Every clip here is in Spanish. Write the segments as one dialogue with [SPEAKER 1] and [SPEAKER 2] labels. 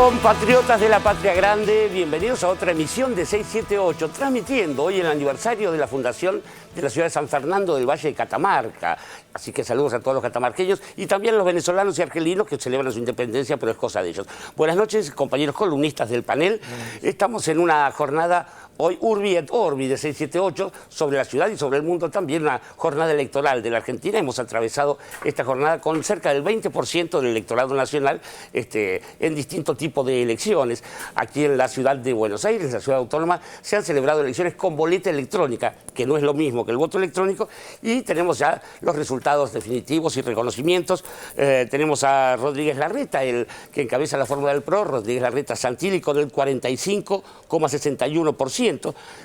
[SPEAKER 1] Compatriotas de la Patria Grande, bienvenidos a otra emisión de 678, transmitiendo hoy el aniversario de la fundación de la ciudad de San Fernando del Valle de Catamarca. Así que saludos a todos los catamarqueños y también a los venezolanos y argelinos que celebran su independencia, pero es cosa de ellos. Buenas noches, compañeros columnistas del panel. Estamos en una jornada hoy Urbi et Orbi de 678 sobre la ciudad y sobre el mundo, también una jornada electoral de la Argentina. Hemos atravesado esta jornada con cerca del 20% del electorado nacional en distintos tipos de elecciones. Aquí en la ciudad de Buenos Aires, la ciudad autónoma, se han celebrado elecciones con boleta electrónica, que no es lo mismo que el voto electrónico, y tenemos ya los resultados definitivos y reconocimientos. Tenemos a Rodríguez Larreta, el que encabeza la fórmula del PRO, Rodríguez Larreta Santilli, con el 45,61%.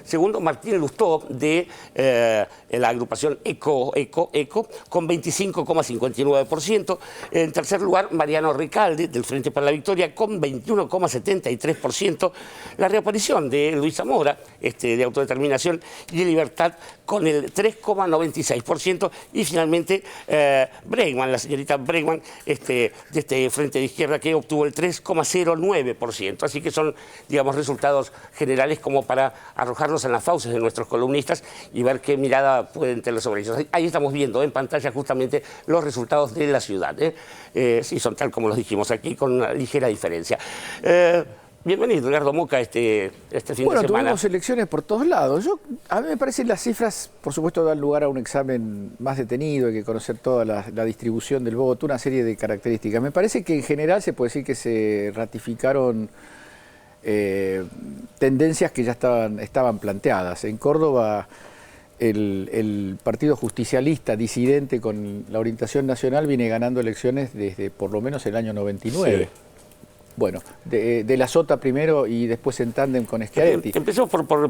[SPEAKER 1] Segundo, Martín Lustó, de la agrupación ECO, con 25,59%. En tercer lugar, Mariano Ricalde, del Frente para la Victoria, con 21,73%. La reaparición de Luis Zamora, de Autodeterminación y Libertad, con el 3,96%. Y finalmente, Bregman, la señorita Bregman, de este Frente de Izquierda, que obtuvo el 3,09%. Así que son, digamos, resultados generales como para arrojarnos en las fauces de nuestros columnistas y ver qué mirada pueden tener sobre ellos. Ahí estamos viendo en pantalla justamente los resultados de la ciudad. Sí, son tal como los dijimos aquí, con una ligera diferencia. Bienvenido, Edgardo Moca, este fin de semana.
[SPEAKER 2] Bueno, tuvimos elecciones por todos lados. A mí me parecen las cifras, por supuesto, dan lugar a un examen más detenido, hay que conocer toda la distribución del voto, una serie de características. Me parece que en general se puede decir que se ratificaron tendencias que ya estaban planteadas. En Córdoba, el Partido Justicialista, disidente con la orientación nacional, viene ganando elecciones desde por lo menos el año 99. Sí. Bueno, de la Sota primero y después en tándem con Schiaretti.
[SPEAKER 1] Empezó por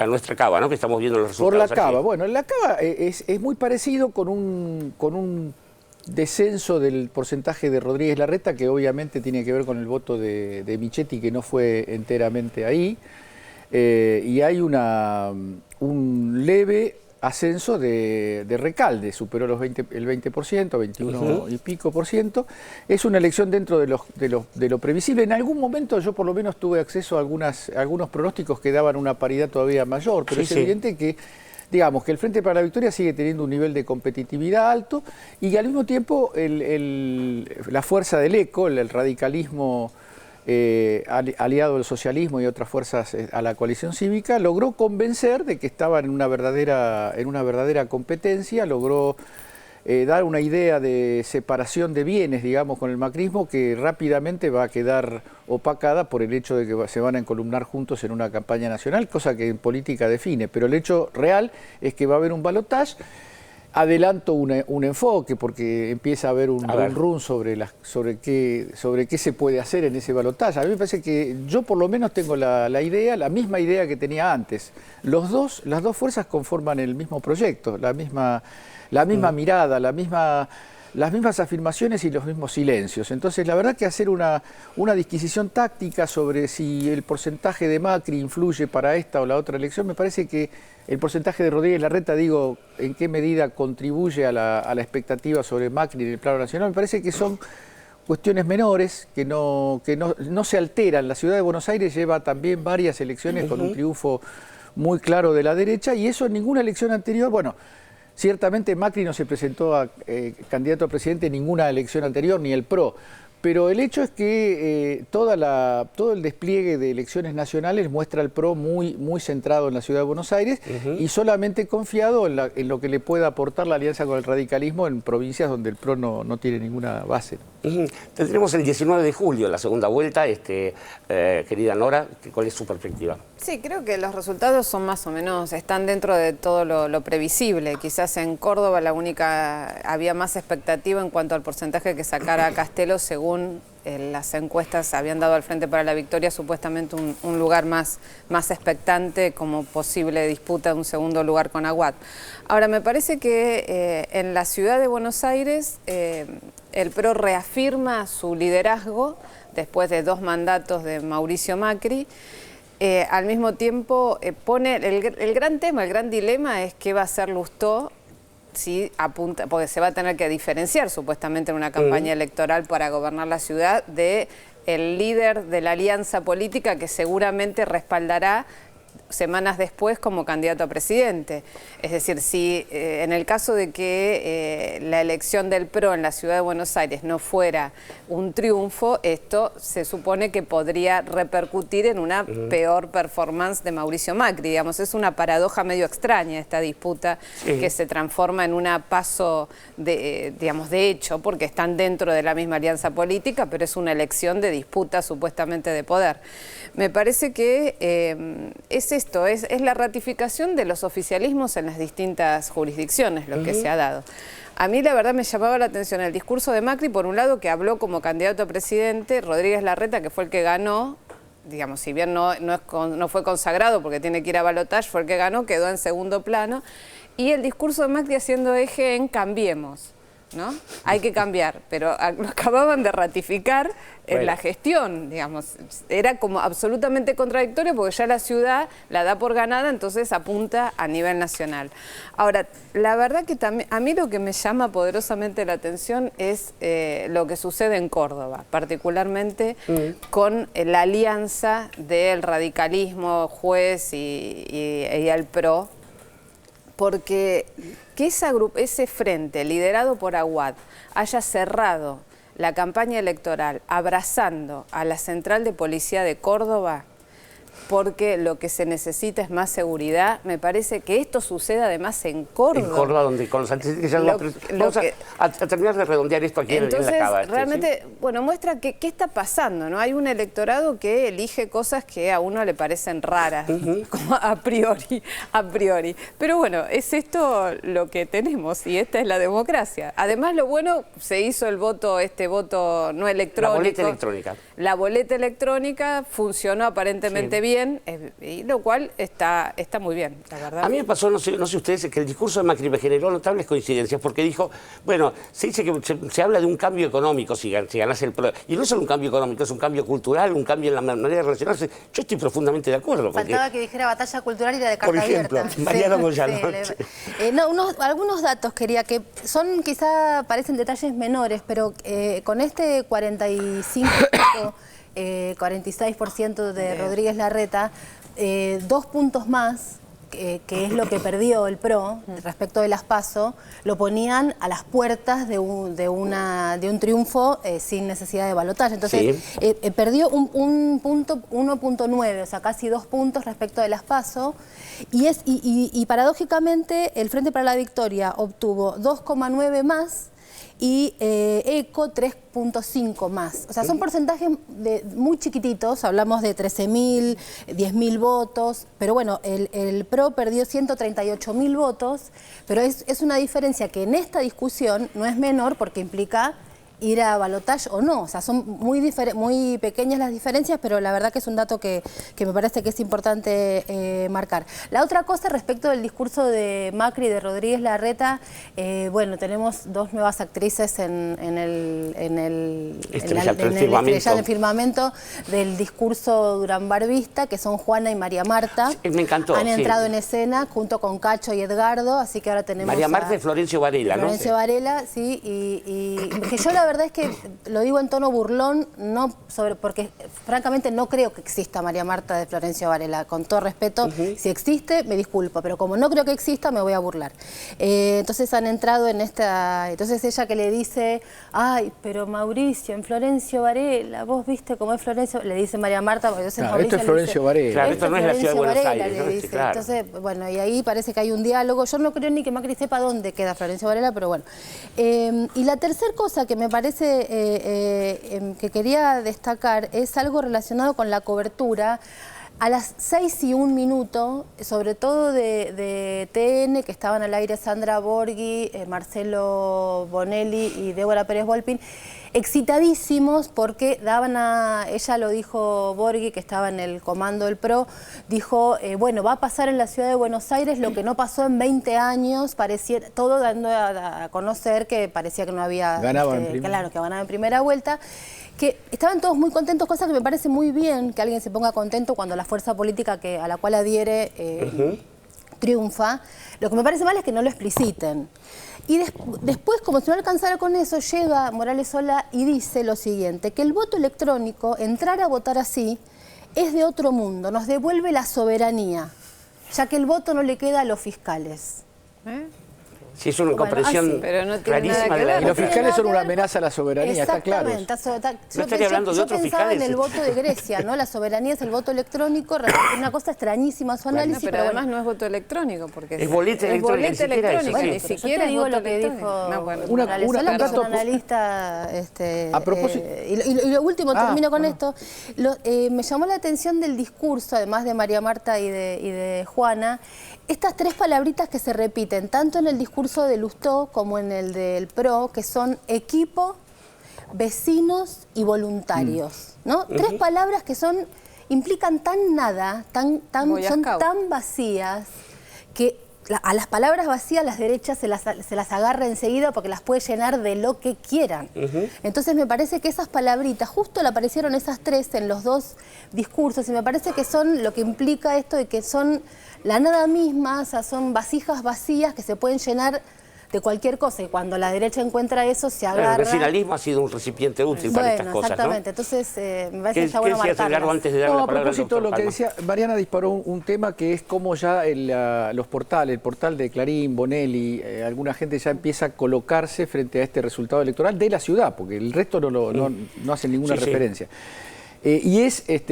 [SPEAKER 1] nuestra cava, ¿no? Que estamos viendo los resultados.
[SPEAKER 2] Por la cava. Bueno, la cava es muy parecido con un descenso del porcentaje de Rodríguez Larreta, que obviamente tiene que ver con el voto de Michetti, que no fue enteramente ahí, y hay un leve ascenso de Recalde, superó el 20%, 21 y pico por ciento. Es una elección dentro de lo previsible. En algún momento yo por lo menos tuve acceso a algunos pronósticos que daban una paridad todavía mayor, pero es evidente que, digamos, que el Frente para la Victoria sigue teniendo un nivel de competitividad alto y al mismo tiempo la fuerza del ECO, el radicalismo aliado del socialismo y otras fuerzas a la coalición cívica, logró convencer de que estaba en una verdadera competencia, logró dar una idea de separación de bienes, digamos, con el macrismo, que rápidamente va a quedar opacada por el hecho de que se van a encolumnar juntos en una campaña nacional, cosa que en política define, pero el hecho real es que va a haber un balotaje. Adelanto un enfoque, porque empieza a haber un run sobre qué se puede hacer en ese balotaje. A mí me parece que yo por lo menos tengo la misma idea que tenía antes. Las dos fuerzas conforman el mismo proyecto, la misma mirada, las mismas afirmaciones y los mismos silencios. Entonces, la verdad que hacer una disquisición táctica sobre si el porcentaje de Macri influye para esta o la otra elección, me parece que el porcentaje de Rodríguez Larreta, digo, en qué medida contribuye a la expectativa sobre Macri en el plano nacional, me parece que son cuestiones menores que no se alteran. La ciudad de Buenos Aires lleva también varias elecciones con un triunfo muy claro de la derecha, y eso en ninguna elección anterior, bueno, ciertamente Macri no se presentó a candidato a presidente en ninguna elección anterior, ni el PRO, pero el hecho es que todo el despliegue de elecciones nacionales muestra al PRO muy centrado en la ciudad de Buenos Aires y solamente confiado en lo que le pueda aportar la alianza con el radicalismo en provincias donde el PRO no tiene ninguna base.
[SPEAKER 1] Tendremos el 19 de julio la segunda vuelta, querida Nora, ¿cuál es su perspectiva?
[SPEAKER 3] Sí, creo que los resultados son más o menos, están dentro de todo lo previsible. Quizás en Córdoba había más expectativa en cuanto al porcentaje que sacara Castelo, según las encuestas habían dado al Frente para la Victoria supuestamente un lugar más expectante como posible disputa de un segundo lugar con Aguad. Ahora, me parece que en la ciudad de Buenos Aires el PRO reafirma su liderazgo después de 2 mandatos de Mauricio Macri. Al mismo tiempo pone el gran tema, el gran dilema es qué va a hacer Lustó sí apunta, porque se va a tener que diferenciar supuestamente en una campaña electoral para gobernar la ciudad de el líder de la alianza política que seguramente respaldará semanas después como candidato a presidente. Es decir, si en el caso de que la elección del PRO en la Ciudad de Buenos Aires no fuera un triunfo, esto se supone que podría repercutir en una peor performance de Mauricio Macri. Digamos, es una paradoja medio extraña esta disputa que se transforma en una paso digamos, de hecho, porque están dentro de la misma alianza política, pero es una elección de disputa supuestamente de poder. Me parece que es esto, es la ratificación de los oficialismos en las distintas jurisdicciones lo que se ha dado. A mí la verdad me llamaba la atención el discurso de Macri, por un lado que habló como candidato a presidente, Rodríguez Larreta, que fue el que ganó, digamos, si bien no fue consagrado porque tiene que ir a balotaje, fue el que ganó, quedó en segundo plano, y el discurso de Macri haciendo eje en cambiemos, ¿no? Hay que cambiar, pero lo acababan de ratificar en la gestión, digamos. Era como absolutamente contradictorio porque ya la ciudad la da por ganada, entonces apunta a nivel nacional. Ahora, la verdad que también, a mí lo que me llama poderosamente la atención es lo que sucede en Córdoba, particularmente con la alianza del radicalismo, Juez y el PRO, porque que ese frente liderado por Aguad haya cerrado la campaña electoral abrazando a la Central de Policía de Córdoba, porque lo que se necesita es más seguridad. Me parece que esto sucede además en Córdoba.
[SPEAKER 1] En Córdoba, donde con los antecedentes... Vamos a terminar de redondear esto aquí
[SPEAKER 3] entonces,
[SPEAKER 1] en la cava.
[SPEAKER 3] Realmente,
[SPEAKER 1] ¿sí?
[SPEAKER 3] bueno, muestra qué está pasando, ¿no? Hay un electorado que elige cosas que a uno le parecen raras, como a priori. Pero bueno, es esto lo que tenemos y esta es la democracia. Además, lo bueno, se hizo el voto, voto no electrónico.
[SPEAKER 1] La boleta electrónica.
[SPEAKER 3] La boleta electrónica funcionó aparentemente bien, y lo cual está muy bien, la verdad.
[SPEAKER 1] A mí me pasó, no sé ustedes, que el discurso de Macri me generó notables coincidencias, porque dijo, bueno, se dice que se habla de un cambio económico si ganase el PRO, y no es solo un cambio económico, es un cambio cultural, un cambio en la manera de relacionarse. Yo estoy profundamente de acuerdo.
[SPEAKER 4] Faltaba que dijera batalla cultural y la de carta abierta.
[SPEAKER 1] Por ejemplo, Mariano Moyano.
[SPEAKER 4] Algunos datos quería que son, quizá parecen detalles menores, pero con este 46% de Rodríguez Larreta, 2 puntos más, que es lo que perdió el PRO respecto de las PASO, lo ponían a las puertas de un triunfo sin necesidad de balotaje. Entonces, perdió un punto, 1.9, o sea, casi 2 puntos respecto de las PASO, y paradójicamente el Frente para la Victoria obtuvo 2,9 más, y ECO 3.5 más. O sea, son porcentajes muy chiquititos, hablamos de 13.000, 10.000 votos, pero bueno, el PRO perdió 138.000 votos, pero es una diferencia que en esta discusión no es menor porque implica ir a balotaje o no. O sea, son muy pequeñas las diferencias, pero la verdad que es un dato que me parece que es importante marcar. La otra cosa respecto del discurso de Macri y de Rodríguez Larreta, bueno, tenemos 2 nuevas actrices en el firmamento del discurso duranbarbista, que son Juana y María Marta.
[SPEAKER 1] Me encantó.
[SPEAKER 4] Han entrado en escena junto con Cacho y Edgardo, así que ahora tenemos
[SPEAKER 1] María Marta y Florencio Varela, ¿no?
[SPEAKER 4] Florencio Varela, sí, y que yo la verdad es que lo digo en tono burlón, porque francamente no creo que exista María Marta de Florencio Varela, con todo respeto. Si existe, me disculpo, pero como no creo que exista, me voy a burlar. Entonces han entrado en esta... Entonces ella que le dice, ay, pero Mauricio, en Florencio Varela, vos viste cómo es Florencio, le dice María Marta, porque entonces
[SPEAKER 2] claro, esto es Florencio Varela.
[SPEAKER 1] Claro, esto no es la Ciudad de Buenos Aires, ¿no?
[SPEAKER 4] Dice. Claro. Entonces, bueno, y ahí parece que hay un diálogo. Yo no creo ni que Macri sepa dónde queda Florencio Varela, pero bueno. Y la tercera cosa que me parece que quería destacar es algo relacionado con la cobertura. A las 6:01, sobre todo de TN, que estaban al aire Sandra Borghi, Marcelo Bonelli y Débora Pérez Volpin, excitadísimos porque ella lo dijo Borghi, que estaba en el comando del PRO, dijo, bueno, va a pasar en la Ciudad de Buenos Aires lo que no pasó en 20 años, todo dando a conocer que parecía que no había... Claro, que ganaba en primera vuelta. Que estaban todos muy contentos, cosa que me parece muy bien que alguien se ponga contento cuando la fuerza política a la cual adhiere triunfa. Lo que me parece mal es que no lo expliciten. Y después, como si no alcanzara con eso, llega Morales Solá y dice lo siguiente, que el voto electrónico, entrar a votar así, es de otro mundo, nos devuelve la soberanía, ya que el voto no le queda a los fiscales.
[SPEAKER 1] Sí, es una comprensión clarísima de la
[SPEAKER 2] Y los fiscales son una amenaza a la soberanía, está claro.
[SPEAKER 4] Exactamente.
[SPEAKER 1] No estaría hablando de otros
[SPEAKER 4] pensaba
[SPEAKER 1] fiscales.
[SPEAKER 4] en el voto de Grecia, ¿no? La soberanía es el voto electrónico, una cosa extrañísima su análisis,
[SPEAKER 3] pero además no es voto electrónico, porque
[SPEAKER 1] es boleta electrónica,
[SPEAKER 3] ni siquiera
[SPEAKER 4] digo
[SPEAKER 3] es
[SPEAKER 4] lo
[SPEAKER 3] voto
[SPEAKER 4] que
[SPEAKER 3] electrónico.
[SPEAKER 4] dijo Morales Solá, que es un analista.
[SPEAKER 2] A propósito.
[SPEAKER 4] Y lo último, termino con esto. Me llamó la atención del discurso, además de María Marta y de Juana, estas tres palabritas que se repiten, tanto en el discurso de Lustó como en el del PRO, que son equipo, vecinos y voluntarios, ¿no? Tres palabras que implican tan nada, son tan vacías, que a las palabras vacías las derechas se las agarra enseguida porque las puede llenar de lo que quieran. Entonces me parece que esas palabritas, justo le aparecieron esas tres en los dos discursos, y me parece que son lo que implica esto de que son la nada misma, o sea, son vasijas vacías que se pueden llenar de cualquier cosa, y cuando la derecha encuentra eso se agarra.
[SPEAKER 1] El vecinalismo ha sido un recipiente útil para estas cosas,
[SPEAKER 4] exactamente.
[SPEAKER 1] ¿no?
[SPEAKER 4] Entonces me parece que está bueno
[SPEAKER 1] marcarlas. Antes de darle la
[SPEAKER 2] a
[SPEAKER 1] palabra
[SPEAKER 2] propósito de lo que decía, Mariana disparó un tema que es como ya los portales, el portal de Clarín, Bonelli, alguna gente ya empieza a colocarse frente a este resultado electoral de la ciudad, porque el resto no hace ninguna referencia. Y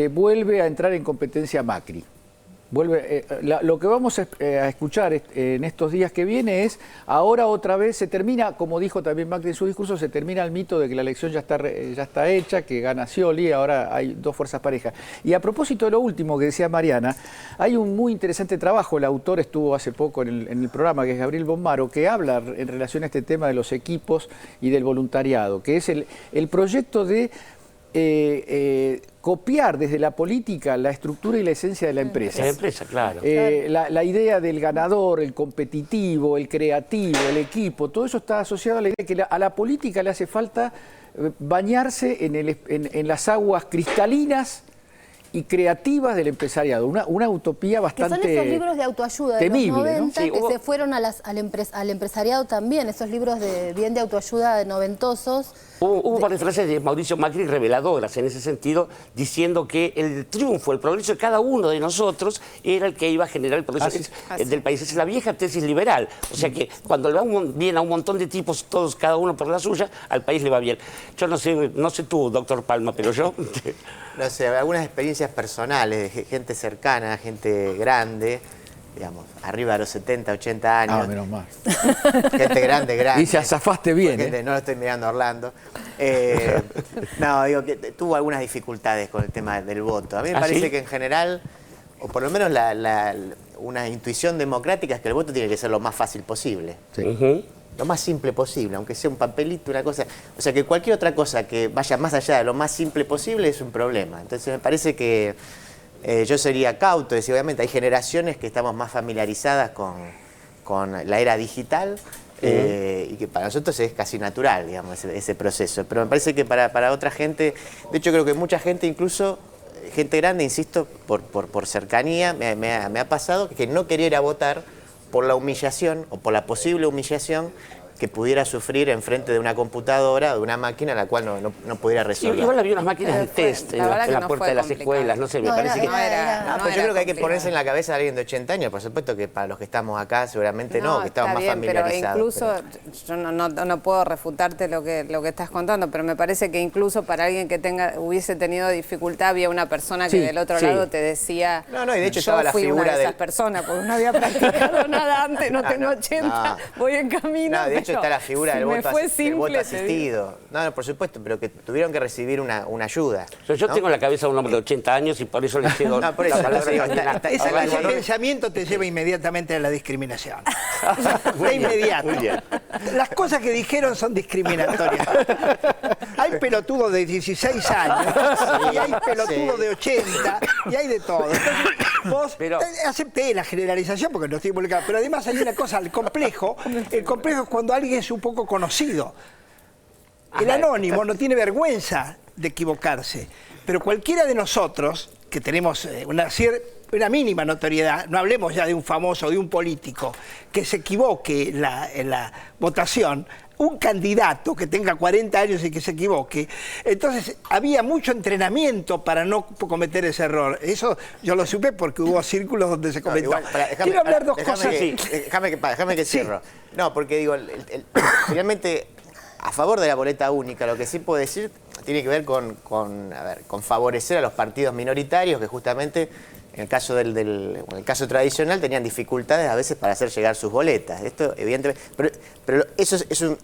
[SPEAKER 2] vuelve a entrar en competencia Macri. Lo que vamos a escuchar en estos días que viene es, ahora otra vez se termina, como dijo también Macri en su discurso, se termina el mito de que la elección ya está hecha, que gana Scioli, ahora hay dos fuerzas parejas. Y a propósito de lo último que decía Mariana, hay un muy interesante trabajo, el autor estuvo hace poco en el programa, que es Gabriel Bonmaro, que habla en relación a este tema de los equipos y del voluntariado, que es el proyecto de copiar desde la política la estructura y la esencia de la empresa.
[SPEAKER 1] La empresa, claro.
[SPEAKER 2] La idea del ganador, el competitivo, el creativo, el equipo, todo eso está asociado a la idea de que a la política le hace falta bañarse en las aguas cristalinas y creativas del empresariado, una utopía bastante
[SPEAKER 4] que son esos libros de autoayuda
[SPEAKER 2] temible,
[SPEAKER 4] de los 90,
[SPEAKER 2] ¿no?
[SPEAKER 4] Sí, que se fueron al empresariado también, esos libros bien de autoayuda noventosos.
[SPEAKER 1] Hubo un par de frases de Mauricio Macri reveladoras en ese sentido, diciendo que el triunfo, el progreso de cada uno de nosotros era el que iba a generar el progreso del país. Es la vieja tesis liberal. O sea que cuando le va bien a un montón de tipos, todos, cada uno por la suya, al país le va bien. Yo no sé tú, doctor Palma, pero yo...
[SPEAKER 5] No sé, algunas experiencias personales de gente cercana, gente grande, digamos, arriba de los 70, 80 años.
[SPEAKER 2] Ah, menos mal.
[SPEAKER 5] Gente grande.
[SPEAKER 2] Y se azafaste bien,
[SPEAKER 5] No lo estoy mirando a Orlando. No, digo que tuvo algunas dificultades con el tema del voto. A mí me parece que en general, o por lo menos una intuición democrática es que el voto tiene que ser lo más fácil posible.
[SPEAKER 2] Sí.
[SPEAKER 5] Lo más simple posible, aunque sea un papelito, una cosa. O sea, que cualquier otra cosa que vaya más allá de lo más simple posible es un problema. Entonces me parece que yo sería cauto, es decir, obviamente hay generaciones que estamos más familiarizadas con la era digital y que para nosotros es casi natural, digamos, ese proceso. Pero me parece que para otra gente, de hecho creo que mucha gente, incluso gente grande, insisto, por cercanía, me ha pasado que no quería ir a votar por la humillación o por la posible humillación que pudiera sufrir enfrente de una computadora o de una máquina a la cual no pudiera resolver.
[SPEAKER 1] Igual había unas máquinas de test en la puerta de las escuelas, no sé, me parece que...
[SPEAKER 5] Yo creo que hay que ponerse en la cabeza a alguien de 80 años, por supuesto que para los que estamos acá seguramente que estamos más familiarizados.
[SPEAKER 3] Pero incluso, yo no puedo refutarte lo que estás contando, pero me parece que incluso para alguien que hubiese tenido dificultad, había una persona que del otro lado te decía...
[SPEAKER 5] No, y de hecho
[SPEAKER 3] yo
[SPEAKER 5] estaba
[SPEAKER 3] fui
[SPEAKER 5] la figura
[SPEAKER 3] una de esas personas, porque no había practicado nada antes, no tengo 80, voy en camino.
[SPEAKER 5] No, de hecho está la figura del voto
[SPEAKER 3] simple,
[SPEAKER 5] asistido. No, por supuesto, pero que tuvieron que recibir una ayuda.
[SPEAKER 1] Yo tengo en la cabeza un hombre de 80 años y por eso le cedo la palabra.
[SPEAKER 6] Ese pensamiento te lleva inmediatamente a la discriminación. De inmediato. Las cosas que dijeron son discriminatorias. Hay pelotudos de 16 años, y hay pelotudos de 80, y hay de todo. Entonces, vos acepté la generalización porque no estoy publicado, pero además hay una cosa, el complejo es cuando alguien es un poco conocido. El anónimo no tiene vergüenza de equivocarse, pero cualquiera de nosotros que tenemos una mínima notoriedad, no hablemos ya de un famoso, de un político, que se equivoque en la votación, un candidato que tenga 40 años y que se equivoque, entonces había mucho entrenamiento para no cometer ese error. Eso yo lo supe porque hubo círculos donde se comentó. Quiero hablar dos cosas.
[SPEAKER 5] Déjame que cierro. No, porque digo, finalmente, a favor de la boleta única, lo que sí puedo decir tiene que ver con favorecer a los partidos minoritarios que justamente en el caso en el caso tradicional tenían dificultades a veces para hacer llegar sus boletas. Esto evidentemente, pero eso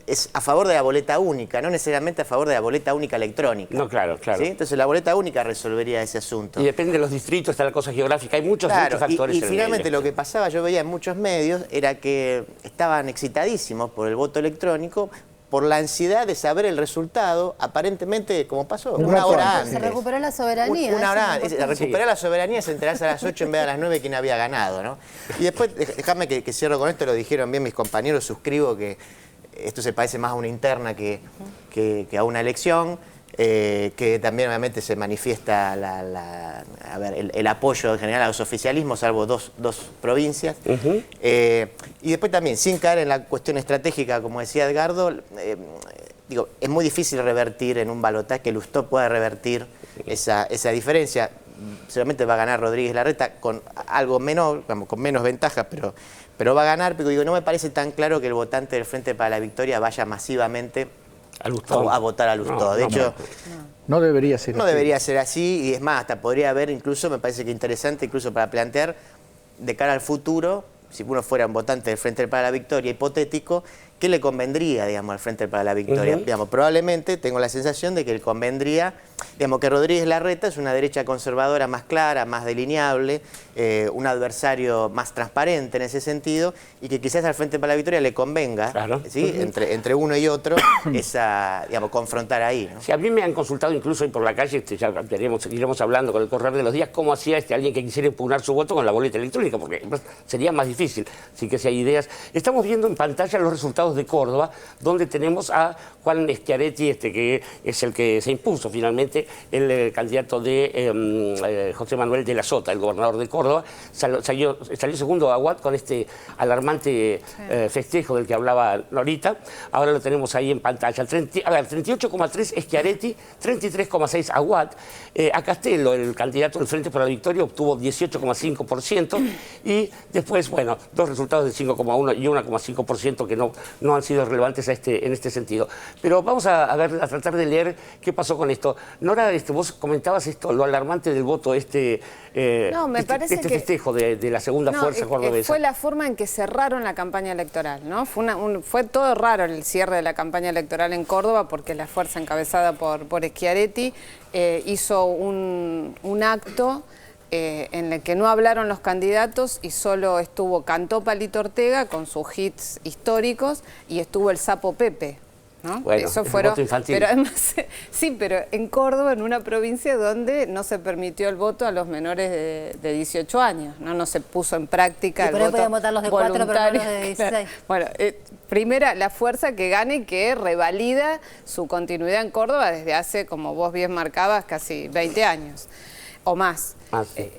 [SPEAKER 5] es a favor de la boleta única, no necesariamente a favor de la boleta única electrónica.
[SPEAKER 1] No, claro.
[SPEAKER 5] ¿Sí? Entonces la boleta única resolvería ese asunto.
[SPEAKER 1] Y depende de los distritos, está la cosa geográfica, hay muchos factores.
[SPEAKER 5] Y finalmente lo que pasaba, yo veía en muchos medios, era que estaban excitadísimos por el voto electrónico, por la ansiedad de saber el resultado, aparentemente, como pasó, una hora antes.
[SPEAKER 4] Se recuperó la soberanía.
[SPEAKER 5] Una hora antes. Recuperar la soberanía es enterarse a las 8 en vez de a las 9 quién había ganado, ¿no? Y después, déjame que cierro con esto, lo dijeron bien mis compañeros, suscribo que esto se parece más a una interna que a una elección. Que también obviamente se manifiesta el apoyo en general a los oficialismos, salvo dos provincias. Y después también, sin caer en la cuestión estratégica, como decía Edgardo, digo, es muy difícil revertir en un balotaje, que Lustó pueda revertir esa diferencia. Seguramente va a ganar Rodríguez Larreta con algo menor, con menos ventajas, pero va a ganar. Pero digo, no me parece tan claro que el votante del Frente para la Victoria vaya masivamente a votar a Lustó. De hecho,
[SPEAKER 2] no debería ser así.
[SPEAKER 5] No debería ser así, y es más, hasta podría haber incluso, me parece que interesante, incluso para plantear de cara al futuro, si uno fuera un votante del Frente para la Victoria hipotético, ¿qué le convendría, digamos, al Frente para la Victoria? Digamos, probablemente tengo la sensación de que le convendría, digamos, que Rodríguez Larreta es una derecha conservadora más clara, más delineable, un adversario más transparente en ese sentido, y que quizás al Frente para la Victoria le convenga, ¿sí? Entre uno y otro, digamos, confrontar ahí, ¿no?
[SPEAKER 1] Sí, a mí me han consultado incluso hoy por la calle, ya seguiremos hablando con el correr de los días, cómo hacía alguien que quisiera impugnar su voto con la boleta electrónica, porque sería más difícil, así que si hay ideas. Estamos viendo en pantalla los resultados de Córdoba, donde tenemos a Juan Schiaretti, que es el que se impuso finalmente, el candidato de José Manuel de la Sota, el gobernador de Córdoba, salió segundo Aguad con este alarmante festejo del que hablaba Norita. Ahora lo tenemos ahí en pantalla. 38,3 Schiaretti, 33,6 Aguad. A Castello, el candidato del Frente para la Victoria, obtuvo 18,5%, y después, bueno, dos resultados de 5,1 y 1,5% que no han sido relevantes en este sentido. Pero vamos a tratar de leer qué pasó con esto. Nora, vos comentabas esto, lo alarmante del voto,
[SPEAKER 3] no, me parece que
[SPEAKER 1] festejo de la segunda fuerza cordobesa.
[SPEAKER 3] Fue la forma en que cerraron la campaña electoral, ¿no? Fue todo raro el cierre de la campaña electoral en Córdoba, porque la fuerza encabezada por Schiaretti hizo un acto en el que no hablaron los candidatos y solo cantó Palito Ortega con sus hits históricos, y estuvo el Sapo Pepe, ¿no?
[SPEAKER 1] Bueno,
[SPEAKER 3] eso fueron,
[SPEAKER 1] voto infantil.
[SPEAKER 3] pero además, sí, pero en Córdoba, en una provincia donde no se permitió el voto a los menores de 18 años, no se puso en práctica el voto
[SPEAKER 4] podían votar los de 4, pero no los de 16.
[SPEAKER 3] Claro. Bueno, primera, la fuerza que gane, que revalida su continuidad en Córdoba desde hace, como vos bien marcabas, casi 20 años o más.
[SPEAKER 1] Sí.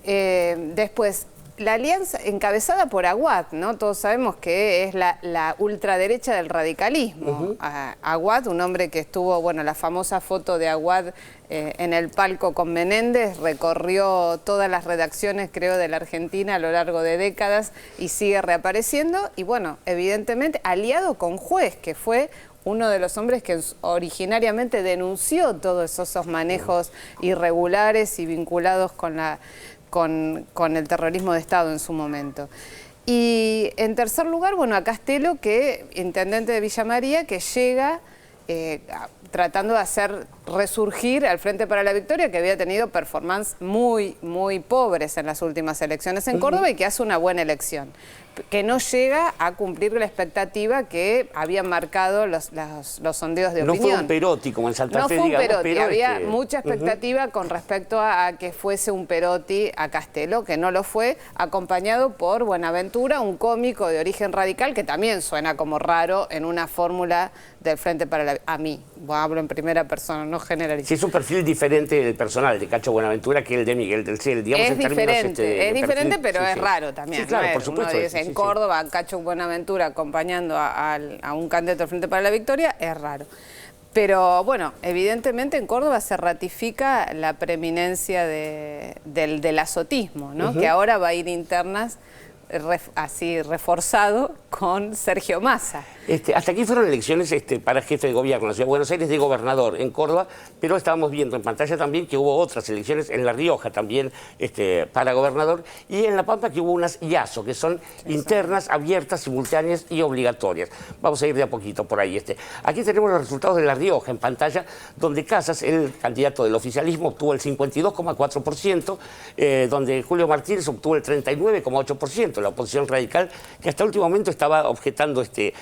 [SPEAKER 3] Después, la alianza encabezada por Aguad, ¿no? Todos sabemos que es la ultraderecha del radicalismo. Aguad, un hombre que estuvo, bueno, la famosa foto de Aguad en el palco con Menéndez, recorrió todas las redacciones, creo, de la Argentina a lo largo de décadas y sigue reapareciendo. Y bueno, evidentemente, aliado con Juez, que fue uno de los hombres que originariamente denunció todos esos manejos irregulares y vinculados con el terrorismo de Estado en su momento. Y en tercer lugar, bueno, a Castello, intendente de Villa María, que llega tratando de hacer resurgir al Frente para la Victoria, que había tenido performances muy, muy pobres en las últimas elecciones en Córdoba, y que hace una buena elección, que no llega a cumplir la expectativa que habían marcado los sondeos de opinión.
[SPEAKER 1] No fue un Perotti como en Santa Fe, digamos.
[SPEAKER 3] No fue un Perotti, había mucha expectativa con respecto a que fuese un Perotti a Castello, que no lo fue, acompañado por Buenaventura, un cómico de origen radical, que también suena como raro en una fórmula del Frente para la... A mí hablo en primera persona, no generalizo.
[SPEAKER 1] Sí, es un perfil diferente del personal de Cacho Buenaventura que el de Miguel del Cel, digamos,
[SPEAKER 3] Es
[SPEAKER 1] en términos,
[SPEAKER 3] diferente, es
[SPEAKER 1] de
[SPEAKER 3] diferente,
[SPEAKER 1] perfil.
[SPEAKER 3] pero
[SPEAKER 1] Sí,
[SPEAKER 3] es
[SPEAKER 1] sí.
[SPEAKER 3] raro también.
[SPEAKER 1] Sí, claro,
[SPEAKER 3] ¿no?
[SPEAKER 1] por supuesto.
[SPEAKER 3] Uno dice, en Córdoba, Cacho Buenaventura acompañando a un candidato al Frente para la Victoria, es raro. Pero bueno, evidentemente en Córdoba se ratifica la preeminencia del azotismo, ¿no? Que ahora va a ir internas así reforzado con Sergio Massa.
[SPEAKER 1] Hasta aquí fueron elecciones para jefe de gobierno en la Ciudad de Buenos Aires, de gobernador en Córdoba, pero estábamos viendo en pantalla también que hubo otras elecciones en La Rioja también para gobernador, y en La Pampa que hubo unas IASO, que son internas, abiertas, simultáneas y obligatorias. Vamos a ir de a poquito por ahí. Aquí tenemos los resultados de La Rioja en pantalla, donde Casas, el candidato del oficialismo, obtuvo el 52,4%, donde Julio Martínez obtuvo el 39,8%, la oposición radical, que hasta el último momento estaba objetando
[SPEAKER 4] ahí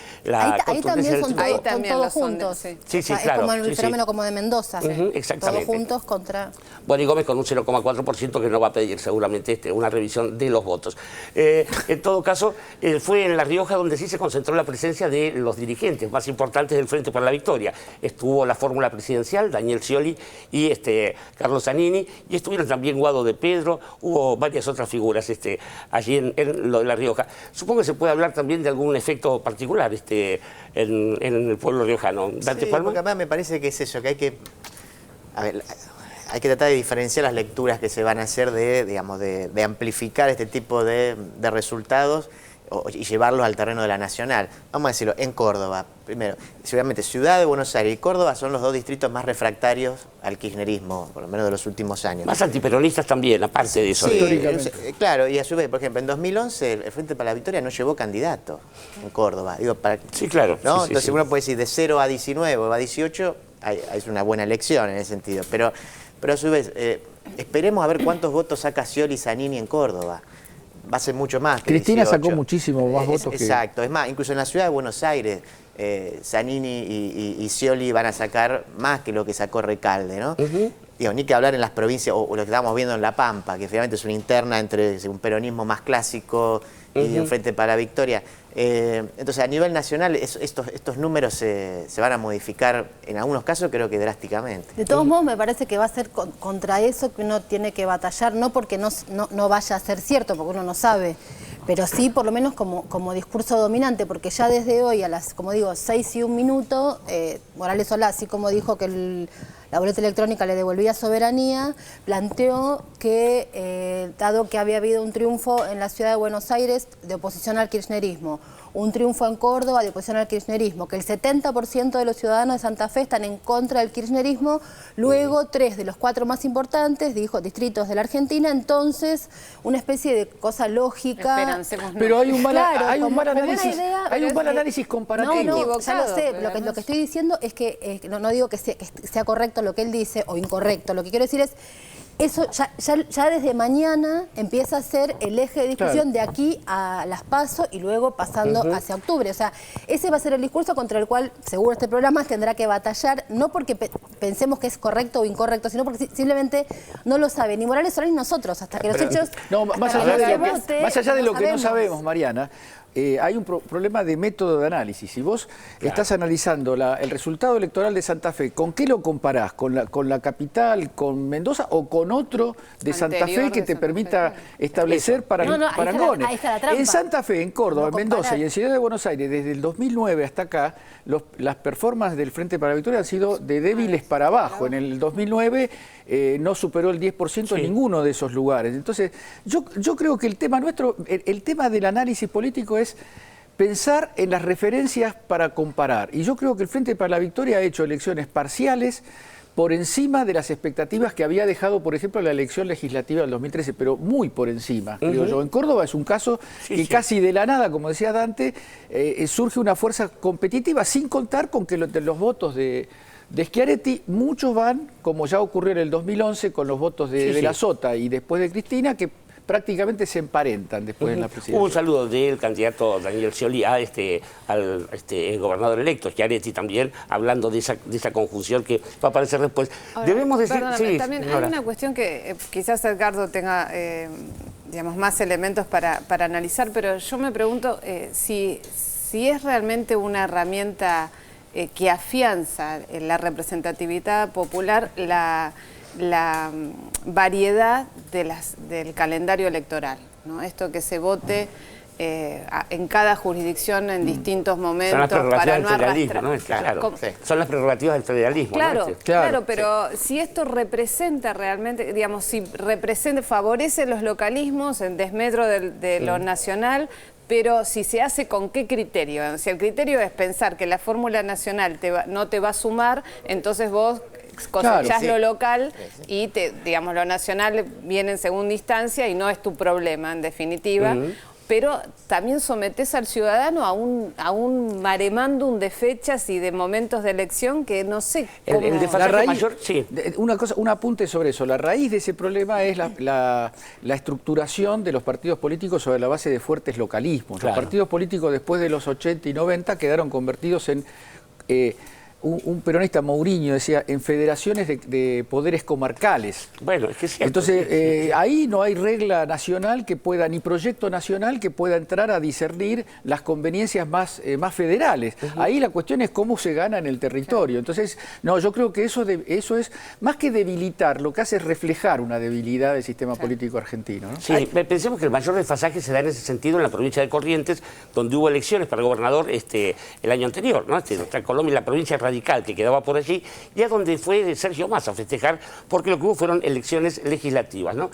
[SPEAKER 4] también son todos juntos.
[SPEAKER 3] Sí,
[SPEAKER 1] sí,
[SPEAKER 4] O sea,
[SPEAKER 1] claro.
[SPEAKER 4] Es como el fenómeno como de Mendoza.
[SPEAKER 1] Exactamente.
[SPEAKER 4] Todos juntos contra...
[SPEAKER 1] Bueno, y Gómez con un 0,4% que no va a pedir seguramente una revisión de los votos. En todo caso, fue en La Rioja donde sí se concentró la presencia de los dirigentes más importantes del Frente para la Victoria. Estuvo la fórmula presidencial, Daniel Scioli y Carlos Zanini, y estuvieron también Guado de Pedro, hubo varias otras figuras allí en lo de La Rioja. Supongo que se puede hablar también de algún efecto particular en el pueblo riojano. Dante
[SPEAKER 5] Sí,
[SPEAKER 1] Palma.
[SPEAKER 5] porque además me parece que es eso, que hay que tratar de diferenciar las lecturas que se van a hacer de amplificar este tipo de resultados y llevarlos al terreno de la nacional. Vamos a decirlo, en Córdoba, primero, seguramente Ciudad de Buenos Aires y Córdoba son los dos distritos más refractarios al kirchnerismo, por lo menos de los últimos años.
[SPEAKER 1] Más antiperonistas también, aparte de eso.
[SPEAKER 5] Sí,
[SPEAKER 2] históricamente.
[SPEAKER 5] claro, y a su vez, por ejemplo, en 2011 el Frente para la Victoria no llevó candidato en Córdoba.
[SPEAKER 1] Sí, claro.
[SPEAKER 5] ¿no?
[SPEAKER 1] Sí,
[SPEAKER 5] Entonces
[SPEAKER 1] sí.
[SPEAKER 5] uno puede decir de 0 a 19 o a 18, es una buena elección en ese sentido. Pero a su vez, esperemos a ver cuántos votos saca Scioli Zanini en Córdoba. Va a ser mucho más que
[SPEAKER 2] Cristina
[SPEAKER 5] 18.
[SPEAKER 2] sacó muchísimo más votos que...
[SPEAKER 5] Exacto, es más, incluso en la Ciudad de Buenos Aires, Zanini y Scioli van a sacar más que lo que sacó Recalde, ¿no? Digo, ni que hablar en las provincias, o lo que estamos viendo en La Pampa, que finalmente es una interna entre un peronismo más clásico y un Frente para la Victoria. Entonces, a nivel nacional, estos números se van a modificar, en algunos casos creo que drásticamente.
[SPEAKER 4] De todos modos, me parece que va a ser contra eso que uno tiene que batallar, no porque no vaya a ser cierto, porque uno no sabe, pero sí por lo menos como discurso dominante, porque ya desde hoy a las, como digo, 6:01, Morales Solá, así como dijo que la boleta electrónica le devolvía soberanía, planteó que, dado que había habido un triunfo en la ciudad de Buenos Aires de oposición al kirchnerismo, un triunfo en Córdoba de oposición al kirchnerismo, que el 70% de los ciudadanos de Santa Fe están en contra del kirchnerismo, luego 3 de los 4 más importantes, dijo, distritos de la Argentina, entonces una especie de cosa lógica.
[SPEAKER 3] Esperancemos, no.
[SPEAKER 2] Pero hay un mal,
[SPEAKER 4] Claro,
[SPEAKER 2] hay un
[SPEAKER 4] como
[SPEAKER 2] mal
[SPEAKER 4] buena
[SPEAKER 2] análisis,
[SPEAKER 4] idea,
[SPEAKER 2] hay
[SPEAKER 4] pero
[SPEAKER 2] un mal
[SPEAKER 4] es que-
[SPEAKER 2] análisis comparativo.
[SPEAKER 4] No, ya lo sé,
[SPEAKER 3] Equivocado,
[SPEAKER 4] lo que estoy diciendo es que, no digo que sea correcto lo que él dice o incorrecto, lo que quiero decir es, eso ya desde mañana empieza a ser el eje de discusión de aquí a las PASO y luego pasando hacia octubre. O sea, ese va a ser el discurso contra el cual seguro este programa tendrá que batallar, no porque pensemos que es correcto o incorrecto, sino porque simplemente no lo sabe ni Morales Solá ni nosotros, hasta que los hechos...
[SPEAKER 2] No, más
[SPEAKER 4] hasta
[SPEAKER 2] allá
[SPEAKER 4] que
[SPEAKER 2] de
[SPEAKER 4] no se vote,
[SPEAKER 2] más allá de lo que no
[SPEAKER 4] sabemos.
[SPEAKER 2] sabemos, Mariana, hay un problema de método de análisis. Si vos estás analizando el resultado electoral de Santa Fe, ¿con qué lo comparás? ¿Con la capital, con Mendoza o con otro de Santa
[SPEAKER 3] Anterior
[SPEAKER 2] Fe que
[SPEAKER 3] de
[SPEAKER 2] te
[SPEAKER 3] Santa
[SPEAKER 2] permita establecer parangones?
[SPEAKER 4] ahí está la trampa.
[SPEAKER 2] En Santa Fe, en Córdoba,
[SPEAKER 4] No
[SPEAKER 2] en Mendoza
[SPEAKER 4] comparar.
[SPEAKER 2] y en Ciudad de Buenos Aires, desde el 2009 hasta acá, las performances del Frente para la Victoria han sido de débiles para abajo. En el 2009 no superó el 10% en ninguno de esos lugares. Entonces, yo creo que el tema nuestro, el tema del análisis político es pensar en las referencias para comparar. Y yo creo que el Frente para la Victoria ha hecho elecciones parciales por encima de las expectativas que había dejado, por ejemplo, la elección legislativa del 2013, pero muy por encima, creo yo. En Córdoba es un caso que casi de la nada, como decía Dante, surge una fuerza competitiva, sin contar con que los votos de Schiaretti, muchos van, como ya ocurrió en el 2011, con los votos de la Sota y después de Cristina, que prácticamente se emparentan después en la presidencia.
[SPEAKER 1] Hubo un saludo del candidato Daniel Scioli al gobernador electo, Schiaretti también, hablando de esa conjunción que va a aparecer después.
[SPEAKER 3] Ahora,
[SPEAKER 1] Debemos decir...
[SPEAKER 3] perdóname, también hay
[SPEAKER 1] Nora.
[SPEAKER 3] una cuestión que quizás Edgardo tenga digamos, más elementos para analizar, pero yo me pregunto si es realmente una herramienta que afianza en la representatividad popular la variedad del calendario electoral, ¿no? Esto que se vote en cada jurisdicción en distintos momentos para no arrastrar.
[SPEAKER 1] ¿no? Claro, son las prerrogativas del federalismo.
[SPEAKER 3] Claro,
[SPEAKER 1] ¿no?
[SPEAKER 3] claro, pero si esto representa realmente, digamos, si favorece los localismos en desmedro de lo nacional, pero si se hace con qué criterio. Si el criterio es pensar que la fórmula nacional no te va a sumar, entonces vos cosechás lo local y digamos, lo nacional viene en segunda instancia y no es tu problema, en definitiva. Pero también sometés al ciudadano a un maremándum de fechas y de momentos de elección que no sé cómo...
[SPEAKER 1] El desfasaje mayor, sí.
[SPEAKER 2] Un apunte sobre eso. La raíz de ese problema es la estructuración de los partidos políticos sobre la base de fuertes localismos. Claro. Los partidos políticos después de los 80 y 90 quedaron convertidos en... un peronista, Mourinho, decía, en federaciones de poderes comarcales.
[SPEAKER 1] Bueno, es que es cierto.
[SPEAKER 2] Entonces, ahí no hay regla nacional que pueda, ni proyecto nacional que pueda entrar a discernir las conveniencias más federales. Ahí la cuestión es cómo se gana en el territorio. Entonces, no, yo creo que eso es, más que debilitar, lo que hace es reflejar una debilidad del sistema político argentino, ¿no?
[SPEAKER 1] Sí, pensemos que el mayor desfasaje se da en ese sentido en la provincia de Corrientes, donde hubo elecciones para gobernador el año anterior, ¿no? Nuestra Colombia, la provincia radical que quedaba por allí, y es donde fue Sergio Massa a festejar, porque lo que hubo fueron elecciones legislativas, ¿no?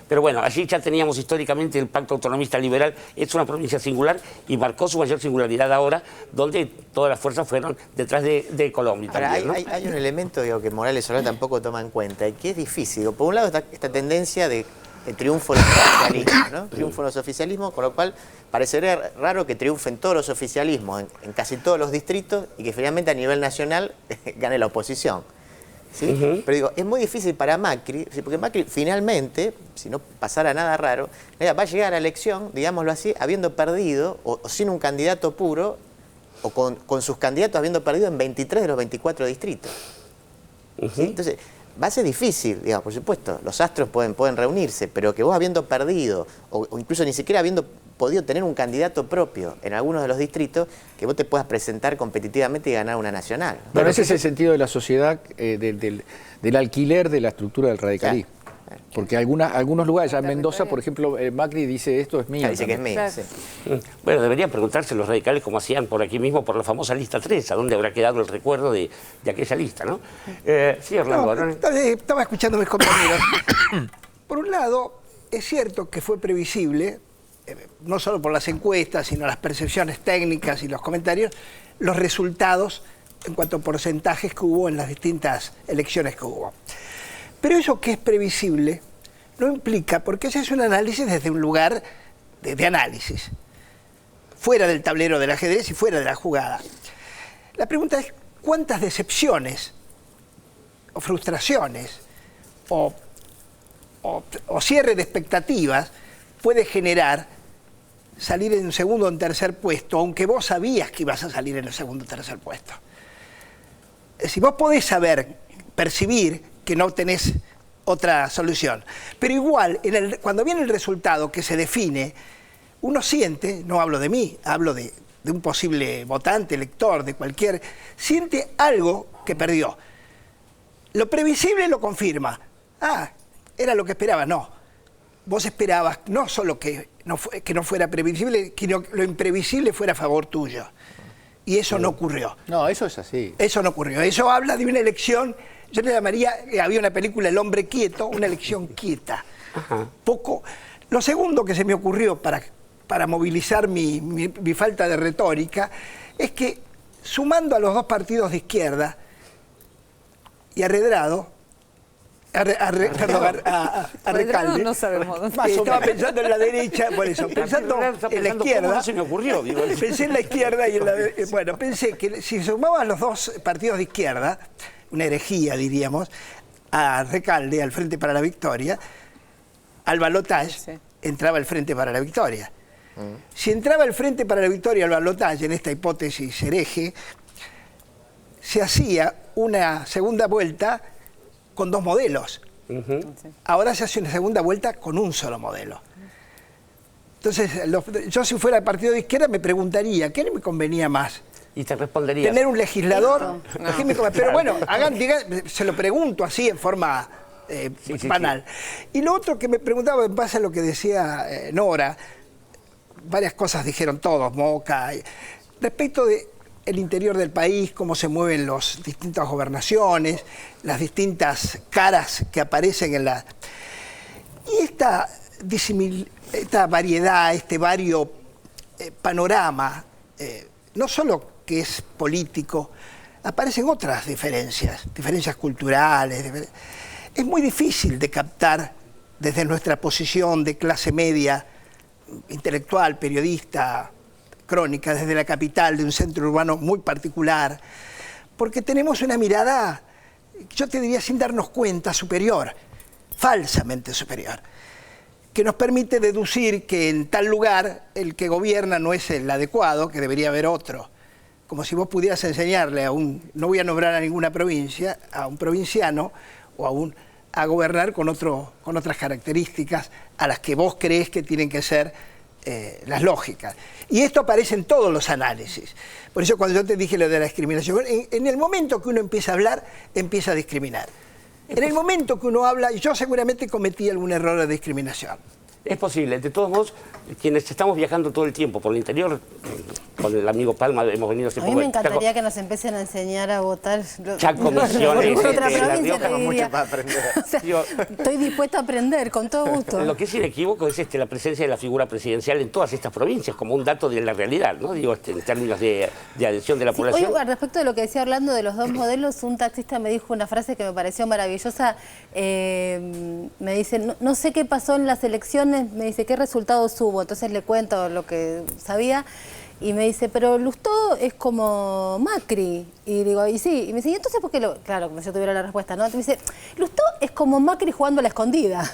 [SPEAKER 1] Pero bueno, allí ya teníamos históricamente el pacto autonomista liberal, es una provincia singular y marcó su mayor singularidad ahora, donde todas las fuerzas fueron detrás de Colombia.
[SPEAKER 5] Ahora,
[SPEAKER 1] también, ¿no?
[SPEAKER 5] hay un elemento, digo, que Morales Solá tampoco toma en cuenta, y que es difícil. Por un lado está esta tendencia de triunfo de los oficialismos, ¿no? Triunfo de los oficialismos, con lo cual parecería raro que triunfen todos los oficialismos en casi todos los distritos y que finalmente a nivel nacional gane la oposición. ¿Sí? Pero digo, es muy difícil para Macri, porque Macri finalmente, si no pasara nada raro, va a llegar a la elección, digámoslo así, habiendo perdido, o sin un candidato puro, o con sus candidatos habiendo perdido en 23 de los 24 distritos. ¿Sí? Entonces, va a ser difícil, digamos, por supuesto, los astros pueden reunirse, pero que vos habiendo perdido, o incluso ni siquiera habiendo podido tener un candidato propio en algunos de los distritos, que vos te puedas presentar competitivamente y ganar una nacional.
[SPEAKER 2] Bueno, ese es el sentido de la sociedad, del alquiler de la estructura del radicalismo. Claro. Porque algunos lugares, ya en Mendoza, por ejemplo, Macri dice esto es mío.
[SPEAKER 5] Dice que es mío, sí.
[SPEAKER 1] Bueno, deberían preguntarse los radicales como hacían por aquí mismo, por la famosa lista 3, a dónde habrá quedado el recuerdo de aquella lista, ¿no? Sí, Orlando.
[SPEAKER 6] No, estaba escuchando a mis compañeros. Por un lado, es cierto que fue previsible, no solo por las encuestas, sino las percepciones técnicas y los comentarios, los resultados en cuanto a porcentajes que hubo en las distintas elecciones que hubo. Pero eso que es previsible no implica, porque ese es un análisis desde un lugar de análisis, fuera del tablero del ajedrez y fuera de la jugada. La pregunta es, ¿cuántas decepciones o frustraciones o cierre de expectativas puede generar salir en segundo o en tercer puesto, aunque vos sabías que ibas a salir en el segundo o tercer puesto? Si vos podés percibir que no tenés otra solución, pero igual, cuando viene el resultado que se define, uno siente, no hablo de mí, hablo de un posible votante, lector, siente algo que perdió. Lo previsible lo confirma. Ah, era lo que esperaba. No. Vos esperabas no solo que no fuera previsible, sino que lo imprevisible fuera a favor tuyo. Y eso no ocurrió.
[SPEAKER 2] No, eso es así.
[SPEAKER 6] Eso no ocurrió. Eso habla de una elección, yo le llamaría, había una película El hombre quieto, una elección quieta. Poco. Lo segundo que se me ocurrió para movilizar mi falta de retórica es que, sumando a los dos partidos de izquierda y a Redrado, a Recalde.
[SPEAKER 3] No sabemos dónde.
[SPEAKER 6] Estaba pensando en la derecha, por eso, pensando en la izquierda.
[SPEAKER 1] No se me ocurrió, digo.
[SPEAKER 6] Pensé en la izquierda y en la derecha. Bueno, pensé que si sumaban los dos partidos de izquierda, una herejía diríamos, a Recalde, al Frente para la Victoria, al balotaje, entraba el Frente para la Victoria. Si entraba el Frente para la Victoria al balotaje, en esta hipótesis hereje, se hacía una segunda vuelta con dos modelos. Ahora se hace una segunda vuelta con un solo modelo. Entonces, yo si fuera el partido de izquierda me preguntaría, ¿qué me convenía más?
[SPEAKER 1] Y te respondería.
[SPEAKER 6] Tener un legislador. Pero bueno, se lo pregunto así en forma banal. Y lo otro que me preguntaba en base a lo que decía Nora, varias cosas dijeron todos, Moca, respecto de el interior del país, cómo se mueven las distintas gobernaciones, las distintas caras que aparecen en la... Y esta variedad, este vario panorama, no solo que es político, aparecen otras diferencias culturales. Es muy difícil de captar desde nuestra posición de clase media, intelectual, periodista, crónica, desde la capital, de un centro urbano muy particular, porque tenemos una mirada, yo te diría sin darnos cuenta, superior, falsamente superior, que nos permite deducir que en tal lugar el que gobierna no es el adecuado, que debería haber otro. Como si vos pudieras enseñarle no voy a nombrar a ninguna provincia, a un provinciano o a gobernar con otras características a las que vos creés que tienen que ser las lógicas. Y esto aparece en todos los análisis. Por eso cuando yo te dije lo de la discriminación, en el momento que uno empieza a hablar, empieza a discriminar. En el momento que uno habla, yo seguramente cometí algún error de discriminación.
[SPEAKER 1] Es posible. De todos modos, quienes estamos viajando todo el tiempo por el interior, con el amigo Palma hemos venido hace poco.
[SPEAKER 4] A mí me encantaría que nos empiecen a enseñar a votar.
[SPEAKER 1] Chaco, Misiones,
[SPEAKER 4] otra
[SPEAKER 1] La
[SPEAKER 4] provincia,
[SPEAKER 1] Rioja,
[SPEAKER 4] te diría.
[SPEAKER 5] mucho para aprender.
[SPEAKER 4] O sea, estoy dispuesta a aprender, con todo gusto.
[SPEAKER 1] Lo que es inequívoco es la presencia de la figura presidencial en todas estas provincias, como un dato de la realidad, ¿no? Digo, en términos de adhesión de la población.
[SPEAKER 4] Hoy, al respecto de lo que decía Orlando de los dos modelos, un taxista me dijo una frase que me pareció maravillosa. Me dice, no sé qué pasó en las elecciones, me dice, ¿qué resultados hubo? Entonces le cuento lo que sabía. Y me dice, pero Lustó es como Macri. Y digo, y sí. Y me dice, ¿y entonces por qué lo...? Claro, como si yo tuviera la respuesta, ¿no? Entonces me dice, Lustó es como Macri jugando a la escondida.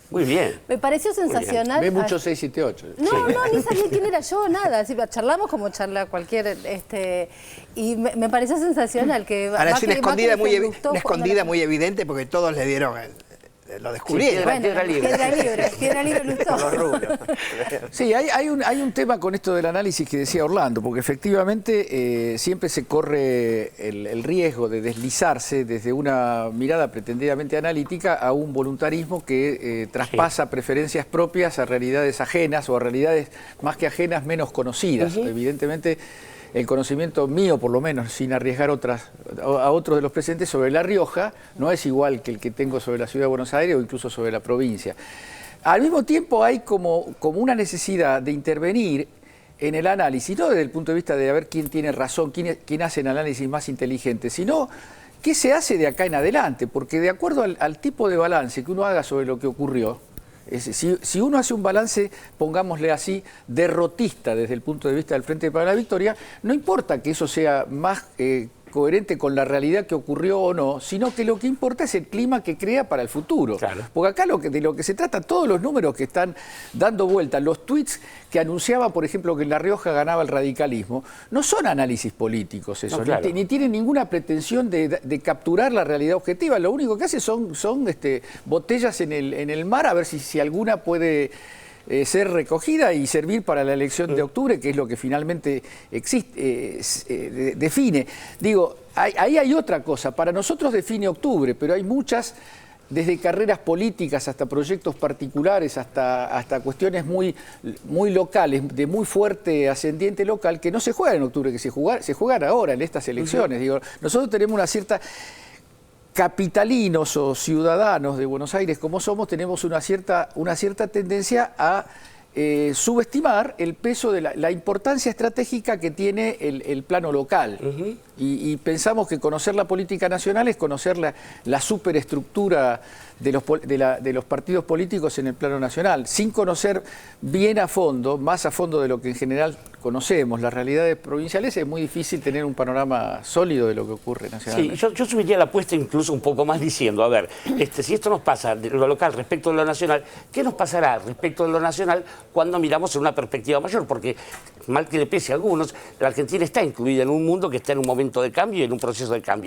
[SPEAKER 1] Muy bien.
[SPEAKER 4] Me pareció sensacional.
[SPEAKER 2] Ve mucho 678.
[SPEAKER 4] No, ni sabía quién era yo, nada. Así, charlamos como charla cualquier... y me pareció sensacional que...
[SPEAKER 6] Ahora es una escondida muy evidente porque todos le dieron... Lo descubrieron.
[SPEAKER 1] Sí, Piedra Libre.
[SPEAKER 4] Piedra Libre Lustó.
[SPEAKER 2] Sí, hay un tema con esto del análisis que decía Orlando, porque efectivamente siempre se corre el riesgo de deslizarse desde una mirada pretendidamente analítica a un voluntarismo que traspasa preferencias propias a realidades ajenas o a realidades más que ajenas, menos conocidas. Evidentemente, el conocimiento mío, por lo menos, sin arriesgar a otros de los presentes sobre La Rioja, no es igual que el que tengo sobre la ciudad de Buenos Aires o incluso sobre la provincia. Al mismo tiempo hay como una necesidad de intervenir en el análisis, no desde el punto de vista de ver quién tiene razón, quién hace el análisis más inteligente, sino qué se hace de acá en adelante, porque de acuerdo al tipo de balance que uno haga sobre lo que ocurrió, si uno hace un balance, pongámosle así, derrotista desde el punto de vista del Frente para la Victoria, no importa que eso sea más coherente con la realidad que ocurrió o no, sino que lo que importa es el clima que crea para el futuro. Claro. Porque acá de lo que se trata, todos los números que están dando vuelta, los tweets que anunciaban, por ejemplo, que en La Rioja ganaba el radicalismo, no son análisis políticos eso, no, claro. ni tienen ninguna pretensión de capturar la realidad objetiva. Lo único que hace son botellas en el mar a ver si alguna puede... ser recogida y servir para la elección de octubre, que es lo que finalmente define. Digo, ahí hay otra cosa. Para nosotros define octubre, pero hay muchas, desde carreras políticas hasta proyectos particulares, hasta cuestiones muy locales, de muy fuerte ascendiente local, que no se juegan en octubre, que se juegan ahora en estas elecciones. Digo, nosotros tenemos una cierta... capitalinos o ciudadanos de Buenos Aires como somos, tenemos una cierta tendencia a subestimar el peso de la importancia estratégica que tiene el plano local. Y pensamos que conocer la política nacional es conocer la superestructura de los partidos políticos en el plano nacional, sin conocer bien a fondo, más a fondo de lo que en general conocemos, las realidades provinciales, es muy difícil tener un panorama sólido de lo que ocurre nacionalmente.
[SPEAKER 1] Sí, yo subiría la apuesta incluso un poco más diciendo, a ver, si esto nos pasa de lo local respecto de lo nacional, ¿qué nos pasará respecto de lo nacional cuando miramos en una perspectiva mayor? Porque, mal que le pese a algunos, la Argentina está incluida en un mundo que está en un momento de cambio y en un proceso de cambio.